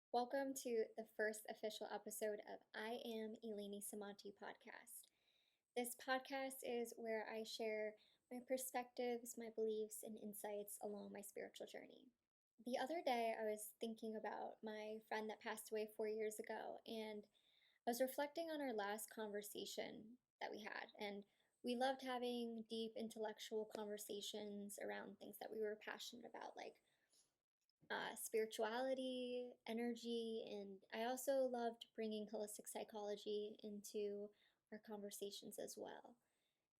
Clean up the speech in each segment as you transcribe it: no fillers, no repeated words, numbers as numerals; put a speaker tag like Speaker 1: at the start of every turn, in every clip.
Speaker 1: Welcome to the first official episode of I Am Eleni Samonte podcast. This podcast is where I share my perspectives, my beliefs, and insights along my spiritual journey. The other day, I was thinking about my friend that passed away 4 years ago, and I was reflecting on our last conversation that we had. And we loved having deep intellectual conversations around things that we were passionate about, like spirituality, energy, and I also loved bringing holistic psychology into our conversations as well.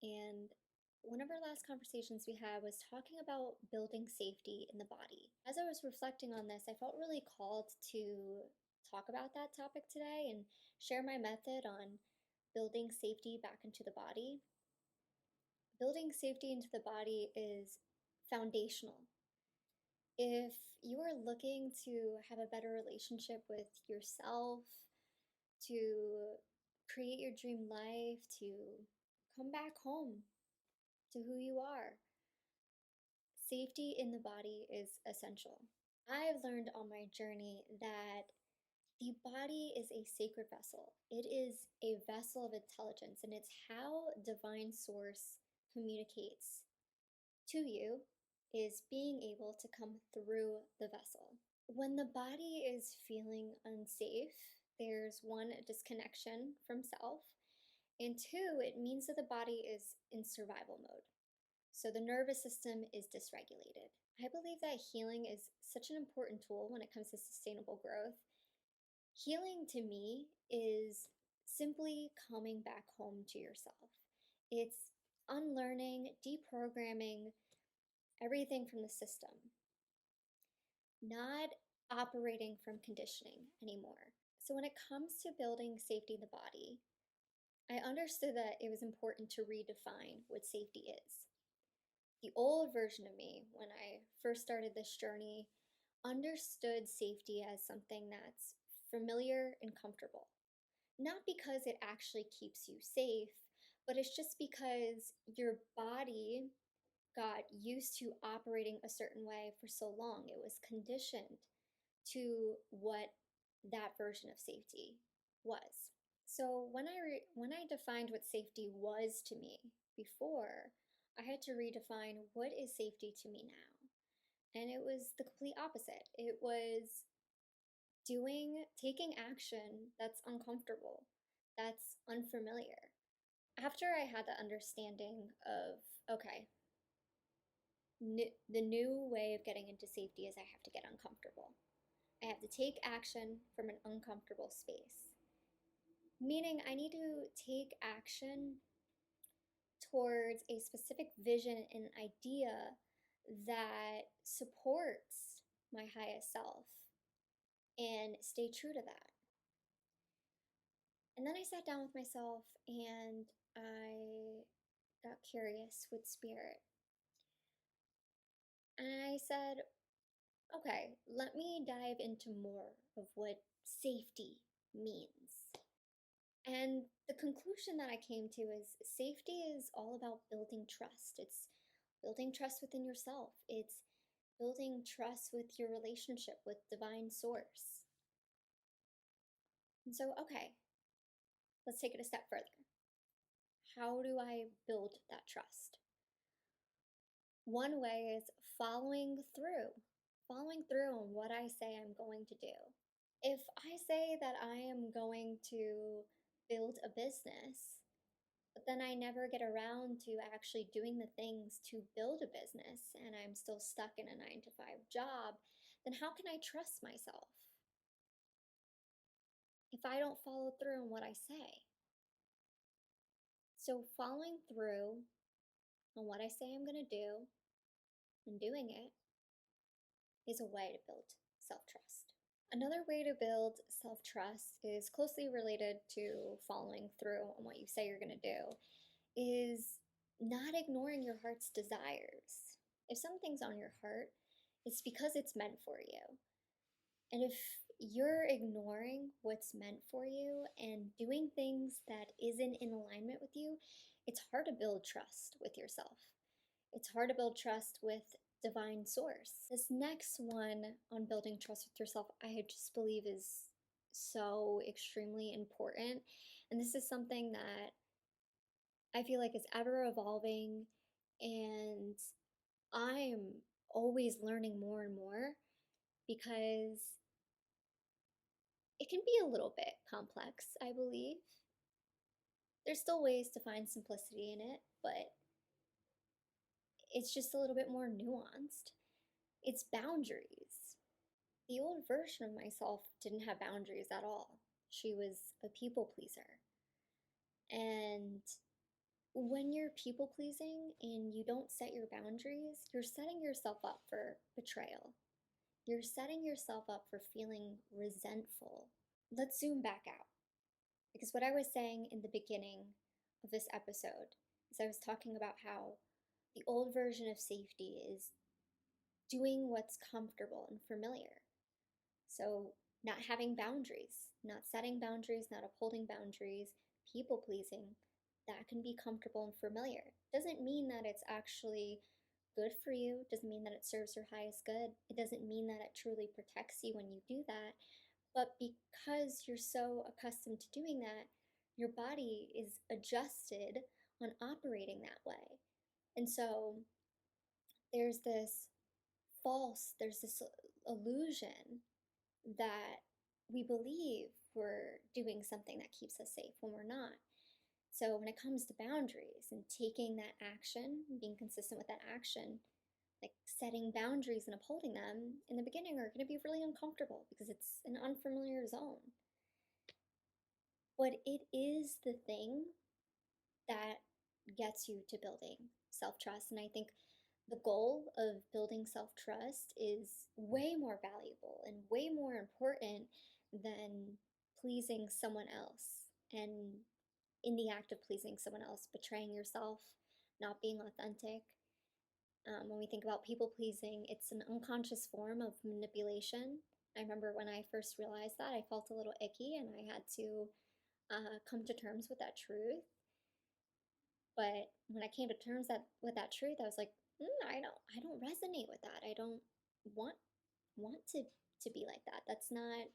Speaker 1: And one of our last conversations we had was talking about building safety in the body. As I was reflecting on this, I felt really called to talk about that topic today and share my method on building safety back into the body. Building safety into the body is foundational. If you are looking to have a better relationship with yourself, to create your dream life, to come back home to who you are, safety in the body is essential. I've learned on my journey that the body is a sacred vessel. It is a vessel of intelligence, and it's how divine source communicates to you is being able to come through the vessel. When the body is feeling unsafe, there's one, a disconnection from self, and two, it means that the body is in survival mode. So the nervous system is dysregulated. I believe that healing is such an important tool when it comes to sustainable growth. Healing to me is simply coming back home to yourself. It's unlearning, deprogramming everything from the system, not operating from conditioning anymore. So, when it comes to building safety in the body, I understood that it was important to redefine what safety is. The old version of me, when I first started this journey, understood safety as something that's familiar and comfortable. Not because it actually keeps you safe, but it's just because your body got used to operating a certain way for so long. It was conditioned to what that version of safety was. So when I defined what safety was to me before, I had to redefine what is safety to me now. And it was the complete opposite. It was taking action that's uncomfortable, that's unfamiliar. After I had the understanding of, okay, the new way of getting into safety is I have to get uncomfortable. I have to take action from an uncomfortable space. Meaning, I need to take action towards a specific vision and idea that supports my highest self and stay true to that. And then I sat down with myself and I got curious with spirit. And I said, okay, let me dive into more of what safety means. And the conclusion that I came to is safety is all about building trust. It's building trust within yourself. It's building trust with your relationship with divine source. And so, okay, let's take it a step further. How do I build that trust? One way is following through on what I say I'm going to do. If I say that I am going to build a business, but then I never get around to actually doing the things to build a business and I'm still stuck in a 9 to 5 job, then how can I trust myself if I don't follow through on what I say? So, following through on what I say I'm going to do and doing it is a way to build self trust. Another way to build self trust is closely related to following through on what you say you're going to do, is not ignoring your heart's desires. If something's on your heart, it's because it's meant for you. And if you're ignoring what's meant for you and doing things that isn't in alignment with you, it's hard to build trust with yourself. It's hard to build trust with divine source. This next one on building trust with yourself, I just believe is so extremely important. And this is something that I feel like is ever evolving, and I'm always learning more and more because it can be a little bit complex, I believe. There's still ways to find simplicity in it, but it's just a little bit more nuanced. It's boundaries. The old version of myself didn't have boundaries at all. She was a people pleaser. And when you're people pleasing and you don't set your boundaries, you're setting yourself up for betrayal. You're setting yourself up for feeling resentful. Let's zoom back out. Because what I was saying in the beginning of this episode is I was talking about how the old version of safety is doing what's comfortable and familiar. So, not having boundaries, not setting boundaries, not upholding boundaries, people pleasing, that can be comfortable and familiar. Doesn't mean that it's actually good for you, doesn't mean that it serves your highest good. It doesn't mean that it truly protects you when you do that. But because you're so accustomed to doing that, your body is adjusted on operating that way. And so there's there's this illusion that we believe we're doing something that keeps us safe when we're not. So when it comes to boundaries and taking that action, being consistent with that action, like setting boundaries and upholding them in the beginning are going to be really uncomfortable because it's an unfamiliar zone. But it is the thing that gets you to building self trust. And I think the goal of building self trust is way more valuable and way more important than pleasing someone else. And in the act of pleasing someone else, betraying yourself, not being authentic. When we think about people pleasing, it's an unconscious form of manipulation. I remember when I first realized that, I felt a little icky and I had to come to terms with that truth. But when I came to terms with that truth, I was like, I don't resonate with that. I don't want want to be like that. That's not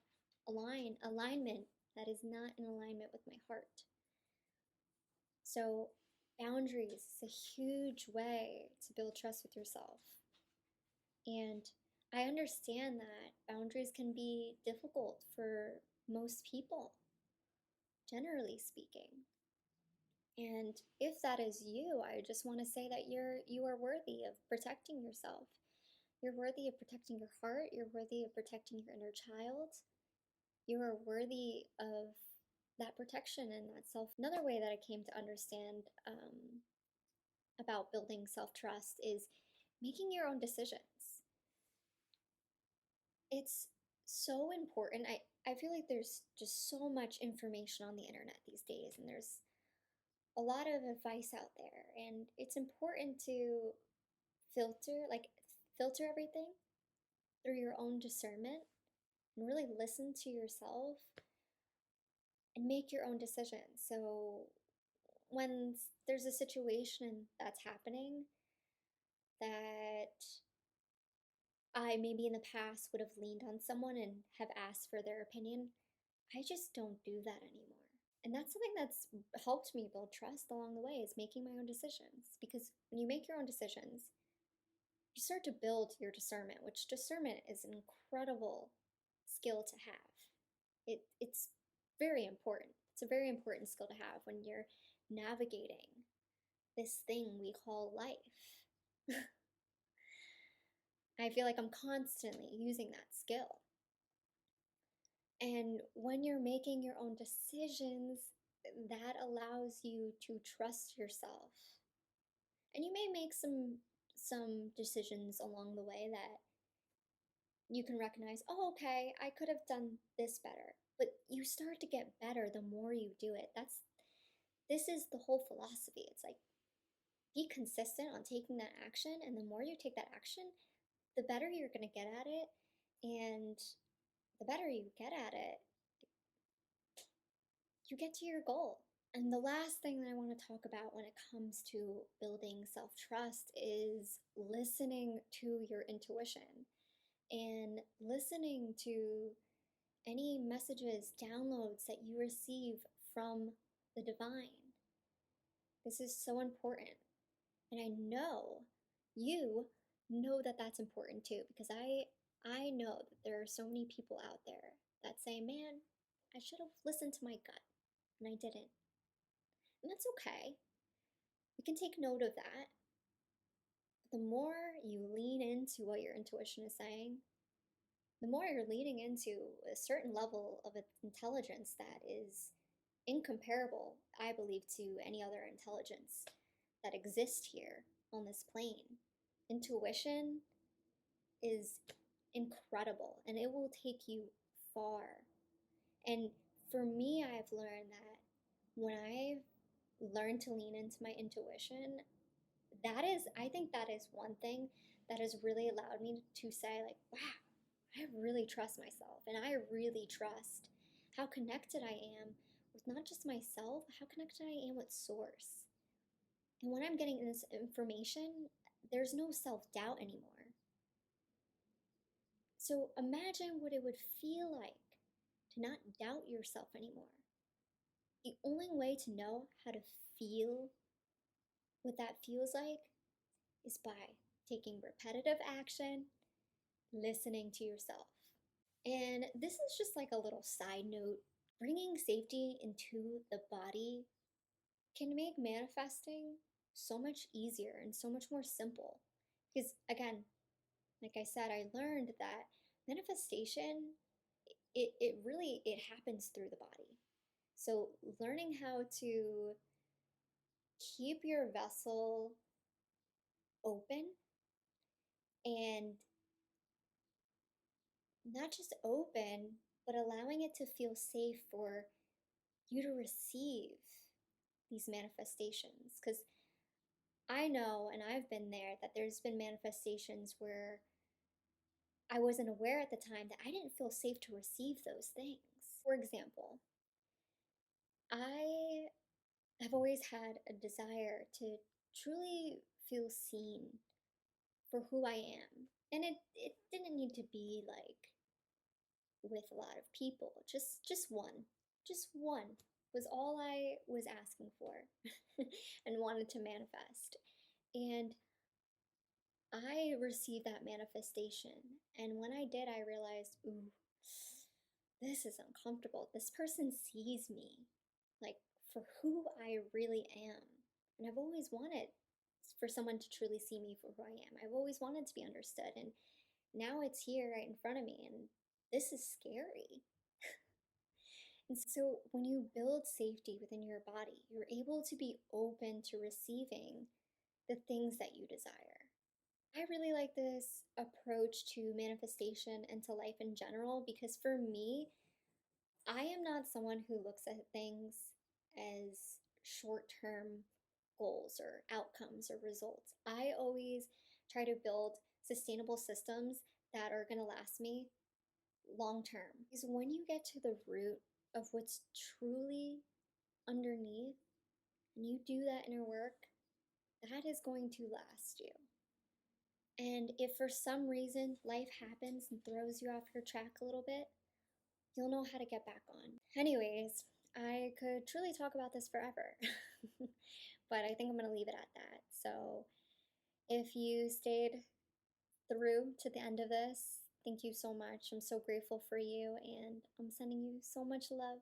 Speaker 1: alignment. That is not in alignment with my heart. So boundaries is a huge way to build trust with yourself. And I understand that boundaries can be difficult for most people, generally speaking. And if that is you, I just want to say that you are worthy of protecting yourself. You're worthy of protecting your heart. You're worthy of protecting your inner child. You are worthy of that protection and that self. Another way that I came to understand about building self trust is making your own decisions. It's so important. I feel like there's just so much information on the internet these days, and there's a lot of advice out there, and it's important to filter everything through your own discernment and really listen to yourself and make your own decisions. So when there's a situation that's happening that I maybe in the past would have leaned on someone and have asked for their opinion, I just don't do that anymore. And that's something that's helped me build trust along the way is making my own decisions. Because when you make your own decisions, you start to build your discernment, which discernment is an incredible skill to have. It's very important. It's a very important skill to have when you're navigating this thing we call life. I feel like I'm constantly using that skill. And when you're making your own decisions, that allows you to trust yourself. And you may make some decisions along the way that you can recognize, oh, okay, I could have done this better. But you start to get better the more you do it. This is the whole philosophy. It's like be consistent on taking that action, and the more you take that action, the better you're going to get at it. And the better you get at it, you get to your goal. And the last thing that I want to talk about when it comes to building self trust is listening to your intuition and listening to any messages, downloads that you receive from the divine. This is so important. And I know you know that that's important too, because I know that there are so many people out there that say, "Man, I should have listened to my gut and I didn't." And that's okay. We can take note of that. But the more you lean into what your intuition is saying, the more you're leaning into a certain level of intelligence that is incomparable, I believe, to any other intelligence that exists here on this plane. Intuition is incredible and it will take you far. And for me, I've learned that when I've learned to lean into my intuition, I think that is one thing that has really allowed me to say, like, wow, I really trust myself and I really trust how connected I am with not just myself, how connected I am with source. And when I'm getting this information, there's no self doubt anymore. So imagine what it would feel like to not doubt yourself anymore. The only way to know how to feel what that feels like is by taking repetitive action, listening to yourself. And this is just like a little side note. Bringing safety into the body can make manifesting so much easier and so much more simple. Because again, like I said, I learned that manifestation, it really it happens through the body. So learning how to keep your vessel open and not just open, but allowing it to feel safe for you to receive these manifestations. Because I know, and I've been there, that there's been manifestations where I wasn't aware at the time that I didn't feel safe to receive those things. For example, I have always had a desire to truly feel seen for who I am. And it didn't need to be like with a lot of people. Just one. Just one was all I was asking for and wanted to manifest. And I received that manifestation. And when I did, I realized, ooh, this is uncomfortable. This person sees me like for who I really am. And I've always wanted for someone to truly see me for who I am. I've always wanted to be understood. And now it's here right in front of me. And this is scary. And so when you build safety within your body, you're able to be open to receiving the things that you desire. I really like this approach to manifestation and to life in general because for me, I am not someone who looks at things as short term goals or outcomes or results. I always try to build sustainable systems that are going to last me long term. Because when you get to the root of what's truly underneath and you do that inner work, that is going to last you. And if for some reason life happens and throws you off your track a little bit, you'll know how to get back on. Anyways, I could truly talk about this forever, but I think I'm going to leave it at that. So if you stayed through to the end of this, thank you so much. I'm so grateful for you, and I'm sending you so much love.